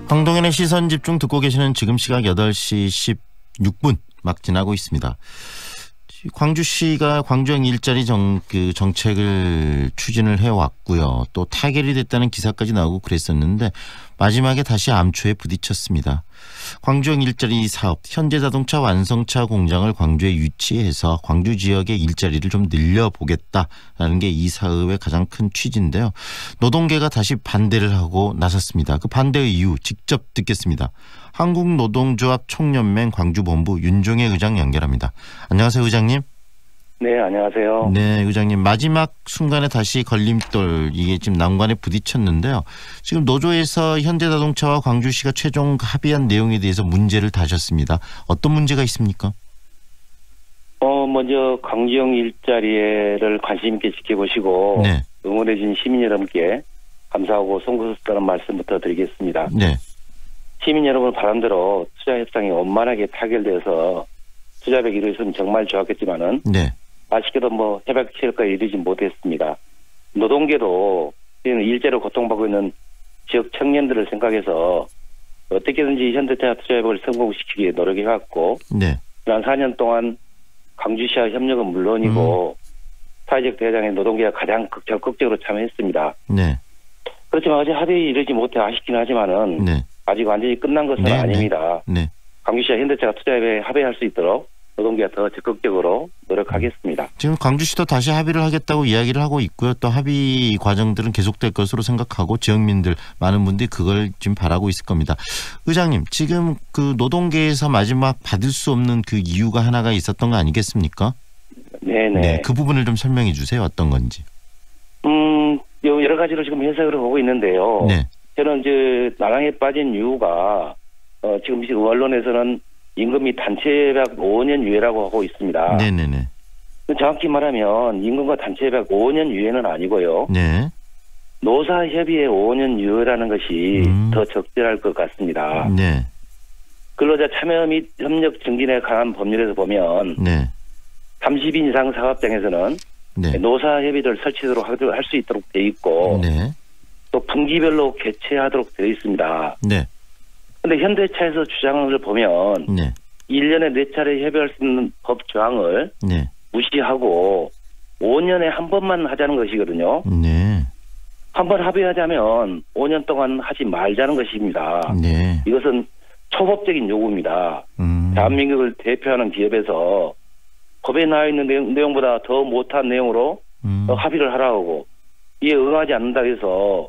황동현의 시선 집중 듣고 계시는 지금 시각 8시 16분 막 지나고 있습니다. 광주시가 광주형 일자리 정책을 추진을 해왔고요. 또 타결이 됐다는 기사까지 나오고 그랬었는데 마지막에 다시 암초에 부딪혔습니다. 광주형 일자리 사업, 현대자동차 완성차 공장을 광주에 유치해서 광주 지역의 일자리를 좀 늘려보겠다라는 게 이 사업의 가장 큰 취지인데요. 노동계가 다시 반대를 하고 나섰습니다. 그 반대의 이유 직접 듣겠습니다. 한국노동조합 총연맹 광주본부 윤종혜 의장 연결합니다. 안녕하세요, 의장님. 네, 안녕하세요. 네, 의장님. 마지막 순간에 다시 걸림돌, 이게 지금 난관에 부딪혔는데요. 지금 노조에서 현대자동차와 광주시가 최종 합의한 내용에 대해서 문제를 다셨습니다. 어떤 문제가 있습니까? 먼저 광주형 일자리를 관심 있게 지켜보시고 네. 응원해 준 시민 여러분께 감사하고 송구스럽다는 말씀부터 드리겠습니다. 네. 시민 여러분 바람대로 투자 협상이 원만하게 타결돼서 투자백이 이루어졌으면 정말 좋았겠지만은 네. 아쉽게도 협약 체결까지 이르지 못했습니다. 노동계도 일제로 고통받고 있는 지역 청년들을 생각해서 어떻게든지 현대차 투자협약을 성공시키기에 노력해왔고 네. 지난 4년 동안 광주시와 협력은 물론이고 사회적 대장의 노동계가 가장 적극적으로 참여했습니다. 네. 그렇지만 아직 합의에 이르지 못해 아쉽긴 하지만은 네. 아직 완전히 끝난 것은 네. 아닙니다. 네. 광주시와 현대차가 투자협약에 합의할 수 있도록 노동계가 더 적극적으로 노력하겠습니다. 지금 광주시도 다시 합의를 하겠다고 이야기를 하고 있고요. 또 합의 과정들은 계속될 것으로 생각하고 지역민들 많은 분들이 그걸 지금 바라고 있을 겁니다. 의장님, 지금 그 노동계에서 마지막 받을 수 없는 그 이유가 하나가 있었던 거 아니겠습니까? 네네. 네, 그 부분을 좀 설명해 주세요. 어떤 건지. 여러 가지로 지금 해석을 하고 있는데요. 네. 저는 나랑에 빠진 이유가 지금 언론에서는 임금이 단체협약 5년 유예라고 하고 있습니다. 네네네. 정확히 말하면 임금과 단체협약 5년 유예는 아니고요. 네. 노사협의회 5년 유예라는 것이 더 적절할 것 같습니다. 네. 근로자 참여 및 협력 증진에 관한 법률에서 보면 네. 30인 이상 사업장에서는 네. 노사협의를 설치하도록 할 수 있도록 되어 있고 네. 또 분기별로 개최하도록 되어 있습니다. 네. 그런데 현대차에서 주장을 보면 네. 1년에 4차례 협의할 수 있는 법 조항을 네. 무시하고 5년에 한 번만 하자는 것이거든요. 네. 한 번 합의하자면 5년 동안 하지 말자는 것입니다. 네. 이것은 초법적인 요구입니다. 대한민국을 대표하는 기업에서 법에 나와 있는 내용보다 더 못한 내용으로 합의를 하라고 하고 이에 응하지 않는다 해서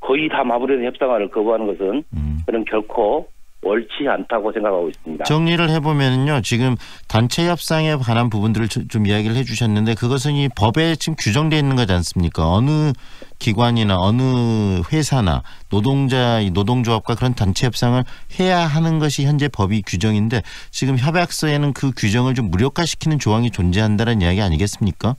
거의 다 마무리된 협상을 거부하는 것은 저는 결코 옳지 않다고 생각하고 있습니다. 정리를 해보면요. 지금 단체 협상에 관한 부분들을 좀 이야기를 해 주셨는데 그것은 이 법에 지금 규정되어 있는 거지 않습니까? 어느 기관이나 어느 회사나 노동조합과 그런 단체 협상을 해야 하는 것이 현재 법이 규정인데 지금 협약서에는 그 규정을 좀 무력화시키는 조항이 존재한다는 이야기 아니겠습니까?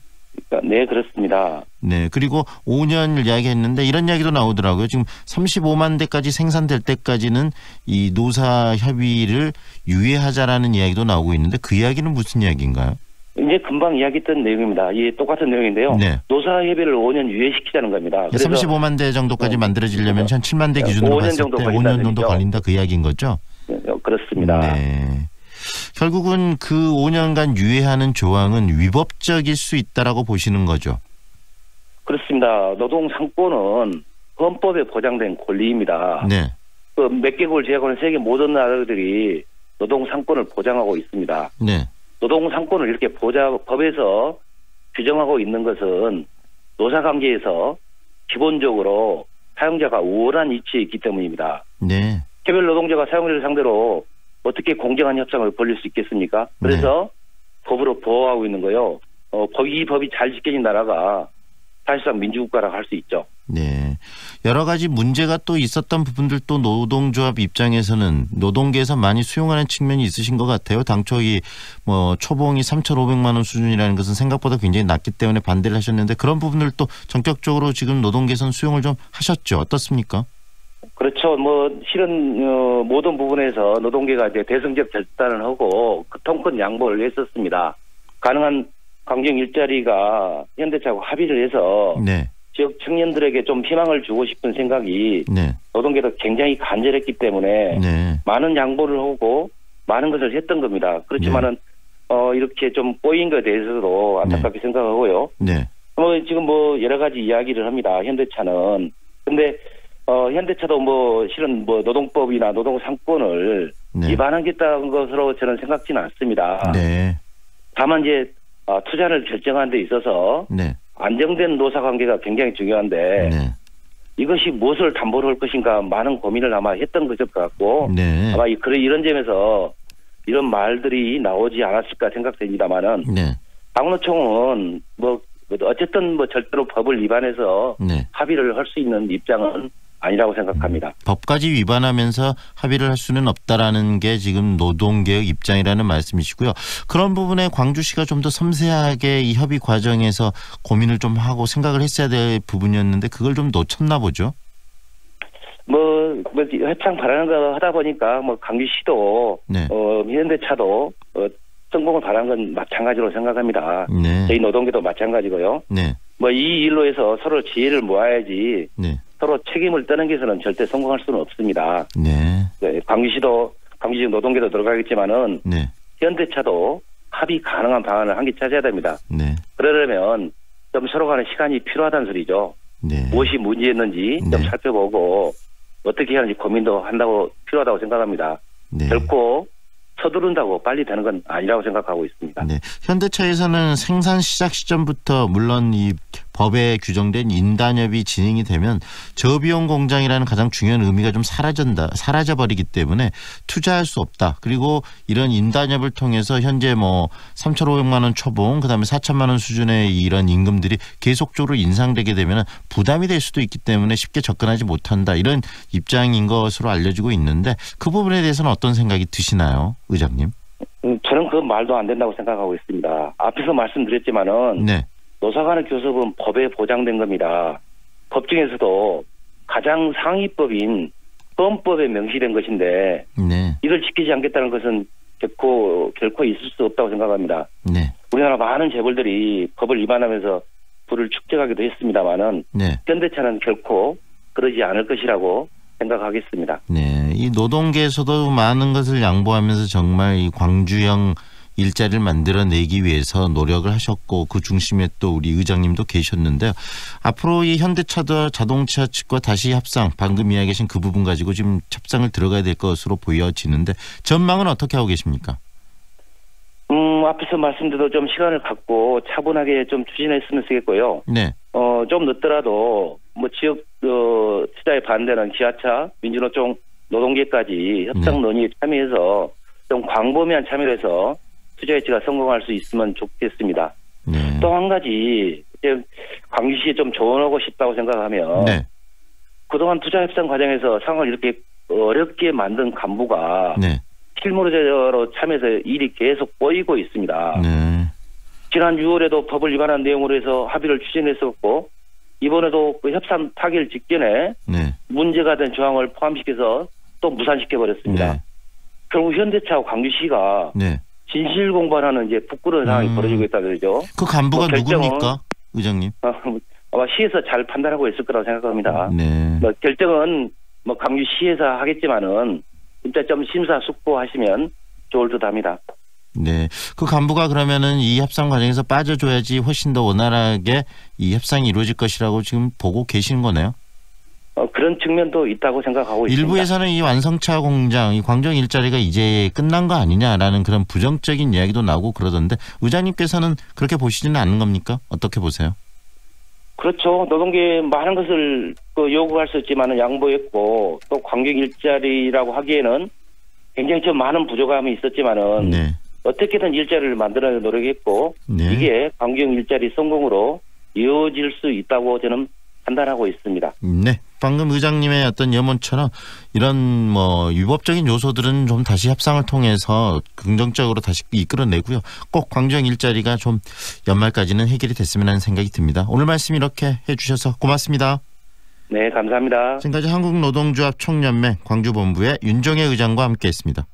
네, 그렇습니다. 네, 그리고 5년을 이야기했는데 이런 이야기도 나오더라고요. 지금 35만 대까지 생산될 때까지는 이 노사 협의를 유예하자라는 이야기도 나오고 있는데 그 이야기는 무슨 이야기인가요? 이제 금방 이야기했던 내용입니다. 이 똑같은 내용인데요. 네. 노사 협의를 5년 유예시키자는 겁니다. 그래서 35만 대 정도까지 만들어지려면 한 7만 대 기준으로 5년 봤을 정도 때 걸린다는 5년 정도 얘기죠. 걸린다 그 이야기인 거죠? 네, 그렇습니다. 네. 결국은 그 5년간 유예하는 조항은 위법적일 수 있다라고 보시는 거죠? 그렇습니다. 노동 상권은 헌법에 보장된 권리입니다. 네. 그 몇 개국을 제외하고는 세계 모든 나라들이 노동 상권을 보장하고 있습니다. 네. 노동 상권을 이렇게 법에서 규정하고 있는 것은 노사관계에서 기본적으로 사용자가 우월한 위치에 있기 때문입니다. 네. 개별 노동자가 사용자를 상대로 어떻게 공정한 협상을 벌일 수 있겠습니까? 그래서 법으로 보호하고 있는 거요. 이 법이 잘 지켜진 나라가 사실상 민주국가라고 할 수 있죠. 네. 여러 가지 문제가 또 있었던 부분들도 노동조합 입장에서는 노동계에서 많이 수용하는 측면이 있으신 것 같아요. 당초 초봉이 3,500만 원 수준이라는 것은 생각보다 굉장히 낮기 때문에 반대를 하셨는데 그런 부분들도 전격적으로 지금 노동계에서는 수용을 좀 하셨죠. 어떻습니까? 그렇죠. 실은 모든 부분에서 노동계가 이제 대승적 결단을 하고 그 통큰 양보를 했었습니다. 가능한 광주형 일자리가 현대차하고 합의를 해서 네. 지역 청년들에게 좀 희망을 주고 싶은 생각이 네. 노동계도 굉장히 간절했기 때문에 네. 많은 양보를 하고 많은 것을 했던 겁니다. 그렇지만은 이렇게 좀 꼬인 것에 대해서도 안타깝게 생각하고요. 네. 지금 여러 가지 이야기를 합니다. 현대차는. 근데 현대차도 실은 노동법이나 노동 상권을 위반하겠다는 것으로 저는 생각지는 않습니다. 네. 다만 이제 투자를 결정하는 데 있어서 안정된 노사 관계가 굉장히 중요한데 이것이 무엇을 담보로 할 것인가 많은 고민을 아마 했던 것일 것 같고 아마 이런 점에서 이런 말들이 나오지 않았을까 생각됩니다만은 당노총은 어쨌든 절대로 법을 위반해서 합의를 할 수 있는 입장은 아니라고 생각합니다. 법까지 위반하면서 합의를 할 수는 없다라는 게 지금 노동계의 입장이라는 말씀이시고요. 그런 부분에 광주시가 좀 더 섬세하게 이 협의 과정에서 고민을 좀 하고 생각을 했어야 될 부분이었는데 그걸 좀 놓쳤나 보죠. 협상 바라는 거 하다 보니까 광주시도 현대차도 성공을 바라는 건 마찬가지로 생각합니다. 저희 노동계도 마찬가지고요. 이 일로 해서 서로 지혜를 모아야지 서로 책임을 떠는 것에서는 절대 성공할 수는 없습니다. 광주시도 광주시 노동계도 들어가겠지만은 현대차도 합의 가능한 방안을 한 개 찾아야 됩니다. 그러려면 좀 서로 간에 시간이 필요하다는 소리죠. 무엇이 문제였는지 좀 살펴보고 어떻게 하는지 고민도 필요하다고 생각합니다. 결코 서두른다고 빨리 되는 건 아니라고 생각하고 있습니다. 현대차에서는 생산 시작 시점부터 물론 이 법에 규정된 인단협이 진행이 되면 저비용 공장이라는 가장 중요한 의미가 좀 사라져버리기 때문에 투자할 수 없다. 그리고 이런 인단협을 통해서 현재 3,500만 원 초봉 그다음에 4천만 원 수준의 이런 임금들이 계속적으로 인상되게 되면 부담이 될 수도 있기 때문에 쉽게 접근하지 못한다. 이런 입장인 것으로 알려지고 있는데 그 부분에 대해서는 어떤 생각이 드시나요? 의장님? 저는 그 말도 안 된다고 생각하고 있습니다. 앞에서 말씀드렸지만은 노사 간의 교섭은 법에 보장된 겁니다. 법 중에서도 가장 상위법인 헌법에 명시된 것인데 이걸 지키지 않겠다는 것은 결코 있을 수 없다고 생각합니다. 우리나라 많은 재벌들이 법을 위반하면서 부를 축적하기도 했습니다마는 현대차는 결코 그러지 않을 것이라고 생각하겠습니다. 이 노동계에서도 많은 것을 양보하면서 정말 이 광주형 일자리를 만들어내기 위해서 노력을 하셨고 그 중심에 또 우리 의장님도 계셨는데요. 앞으로 이 현대차도 자동차 측과 다시 협상 방금 이야기하신 그 부분 가지고 지금 협상을 들어가야 될 것으로 보여지는데 전망은 어떻게 하고 계십니까? 앞에서 말씀드려도 좀 시간을 갖고 차분하게 좀 추진했으면 쓰겠고요. 좀 늦더라도 지역 투자에 반대하는 지하차, 민주노총, 노동계까지 협상 논의에 참여해서 좀 광범위한 참여를 해서 투자 유치가 성공할 수 있으면 좋겠습니다. 또 한 가지 광주시에 좀 조언하고 싶다고 생각하면 그동안 투자 협상 과정에서 상황을 이렇게 어렵게 만든 간부가 실무로 참여해서 일이 계속 꼬이고 있습니다. 지난 6월에도 법을 위반한 내용으로 해서 합의를 추진했었고 이번에도 그 협상 타결 직전에 문제가 된 조항을 포함시켜서 또 무산시켜버렸습니다. 결국 현대차와 광주시가 진실 공방하는 부끄러운 상황이 벌어지고 있다는 거죠. 그 간부가 누굽니까, 의장님? 아마 시에서 잘 판단하고 있을 거라고 생각합니다. 결정은 광주시에서 하겠지만은 진짜 좀 심사숙고하시면 좋을 듯합니다. 그 간부가 그러면은 이 협상 과정에서 빠져줘야지 훨씬 더 원활하게 이 협상이 이루어질 것이라고 지금 보고 계시는 거네요. 그런 측면도 있다고 생각하고 있습니다. 일부에서는 이 완성차 공장, 이 광정 일자리가 이제 끝난 거 아니냐라는 그런 부정적인 이야기도 나오고 그러던데 의장님께서는 그렇게 보시지는 않는 겁니까? 어떻게 보세요? 그렇죠. 노동계에 많은 것을 요구할 수 있지만은 양보했고 또 광정 일자리라고 하기에는 굉장히 좀 많은 부족함이 있었지만은 어떻게든 일자리를 만들어 노력했고 이게 광정 일자리 성공으로 이어질 수 있다고 저는 판단하고 있습니다. 방금 의장님의 어떤 염원처럼 이런 위법적인 요소들은 좀 다시 협상을 통해서 긍정적으로 다시 이끌어내고요. 꼭 광주형 일자리가 좀 연말까지는 해결이 됐으면 하는 생각이 듭니다. 오늘 말씀 이렇게 해주셔서 고맙습니다. 네, 감사합니다. 지금까지 한국노동조합 총연맹 광주본부의 윤종혜 의장과 함께했습니다.